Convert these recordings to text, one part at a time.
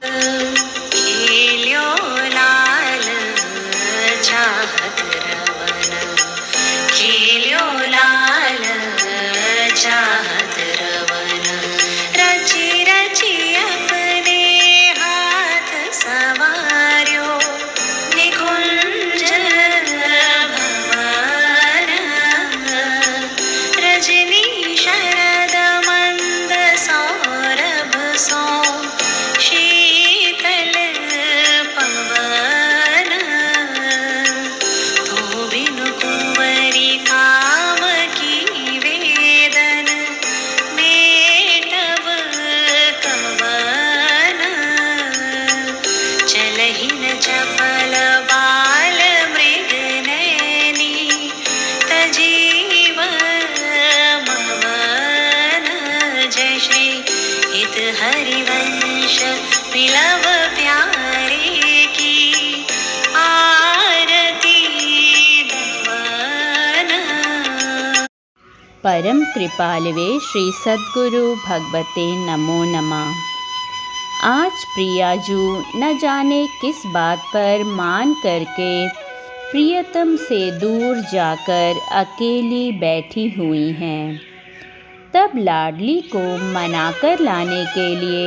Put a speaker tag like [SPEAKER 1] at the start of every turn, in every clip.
[SPEAKER 1] खेल्यो लाल चाहत रवन, खेल्यो लाल चाहत रवन। रची रची अपने हाथ सवार्यो निकुंज भवन। रजनी शरद मंद सौरभ सो शीतल पवन। तो बिनु कुंवरी काम की वेदन, मेटव कवन। चलहि न चपल बाल मृग नैनी, तजीव मवन। जय श्री हित हरिवंश विलव प्यारे की, आरती दमन।
[SPEAKER 2] परम कृपालवे श्री सद्गुरु भगवते नमो नमः। आज प्रियाजू न जाने किस बात पर मान करके प्रियतम से दूर जाकर अकेली बैठी हुई हैं। तब लाडली को मनाकर लाने के लिए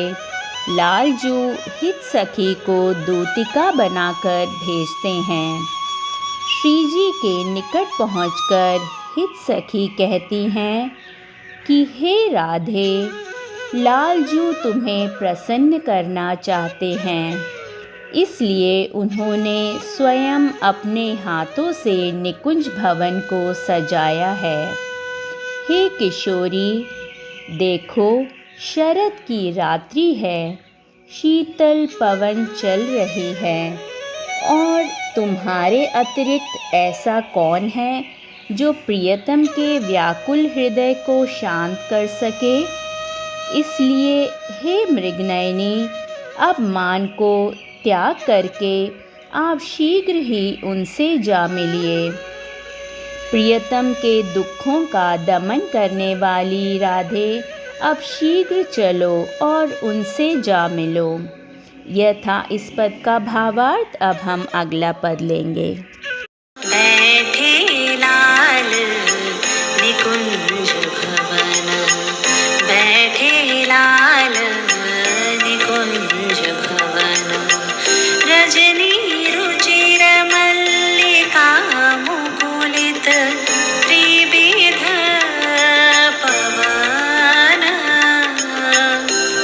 [SPEAKER 2] लालजू हित सखी को दूतिका बनाकर भेजते हैं। श्रीजी के निकट पहुंचकर हित सखी कहती हैं कि हे राधे, लालजू तुम्हें प्रसन्न करना चाहते हैं, इसलिए उन्होंने स्वयं अपने हाथों से निकुंज भवन को सजाया है। हे किशोरी, देखो शरद की रात्रि है, शीतल पवन चल रही है, और तुम्हारे अतिरिक्त ऐसा कौन है जो प्रियतम के व्याकुल हृदय को शांत कर सके। इसलिए हे मृगनयनी, अब मान को त्याग करके आप शीघ्र ही उनसे जा मिलिए। प्रियतम के दुखों का दमन करने वाली राधे, अब शीघ्र चलो और उनसे जा मिलो। यह था इस पद का भावार्थ। अब हम अगला पद लेंगे।
[SPEAKER 1] बैठे लाल निकुंज भवन, बैठे लाल निकुंज भवन। रजनी रुचिर मल्लिका मुकुलित त्रिविध पवन।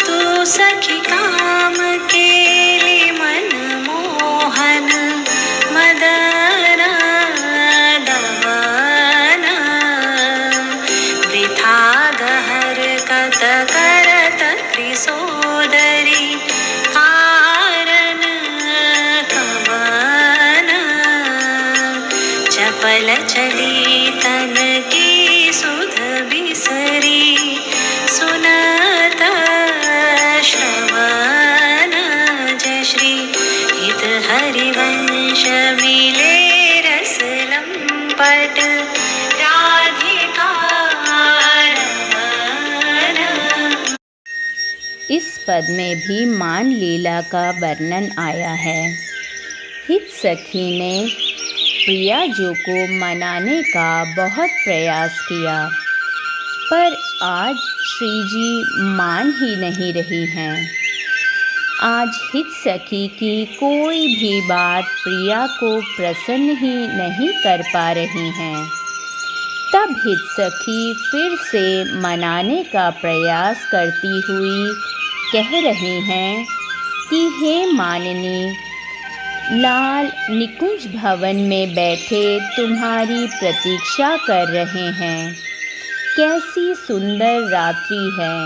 [SPEAKER 1] तू सखी काम केली मन मोहन, मदन दमन। वृथा गहर कत करत त्रिसोदरी, कारण कवन। चपल चली तन की सुध बिसरी, सुनत श्रवण। जय श्री हित हरिवंश मिले रस लंपट, राधिका रमण।
[SPEAKER 2] इस पद में भी मान लीला का वर्णन आया है। हित सखी ने प्रियाजू को मनाने का बहुत प्रयास किया, पर आज श्रीजी मान ही नहीं रही हैं। आज हित सखी की कोई भी बात प्रिया को प्रसन्न ही नहीं कर पा रही हैं। तब हित सखी फिर से मनाने का प्रयास करती हुई कह रही हैं कि हे मानिनी, लाल निकुंज भवन में बैठे तुम्हारी प्रतीक्षा कर रहे हैं। कैसी सुंदर रात्रि है,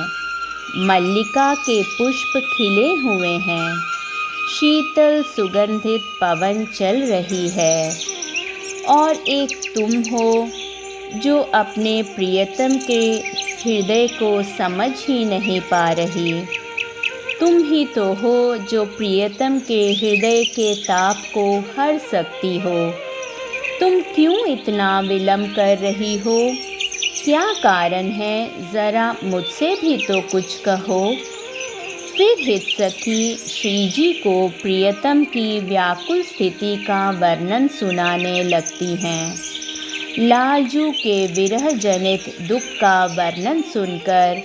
[SPEAKER 2] मल्लिका के पुष्प खिले हुए हैं, शीतल सुगंधित पवन चल रही है, और एक तुम हो जो अपने प्रियतम के हृदय को समझ ही नहीं पा रही। तुम ही तो हो जो प्रियतम के हृदय के ताप को हर सकती हो। तुम क्यों इतना विलंब कर रही हो? क्या कारण है, ज़रा मुझसे भी तो कुछ कहो। फिर हित सखी श्री जी को प्रियतम की व्याकुल स्थिति का वर्णन सुनाने लगती हैं। लालजू के विरह जनित दुख का वर्णन सुनकर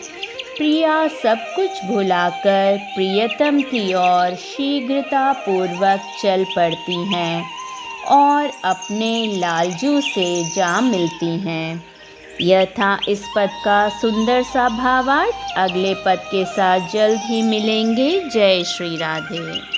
[SPEAKER 2] प्रिया सब कुछ भुलाकर प्रियतम की ओर शीघ्रतापूर्वक चल पड़ती हैं और अपने लालजू से जा मिलती हैं। यह था इस पद का सुंदर सा भावार्थ। अगले पद के साथ जल्द ही मिलेंगे। जय श्री राधे।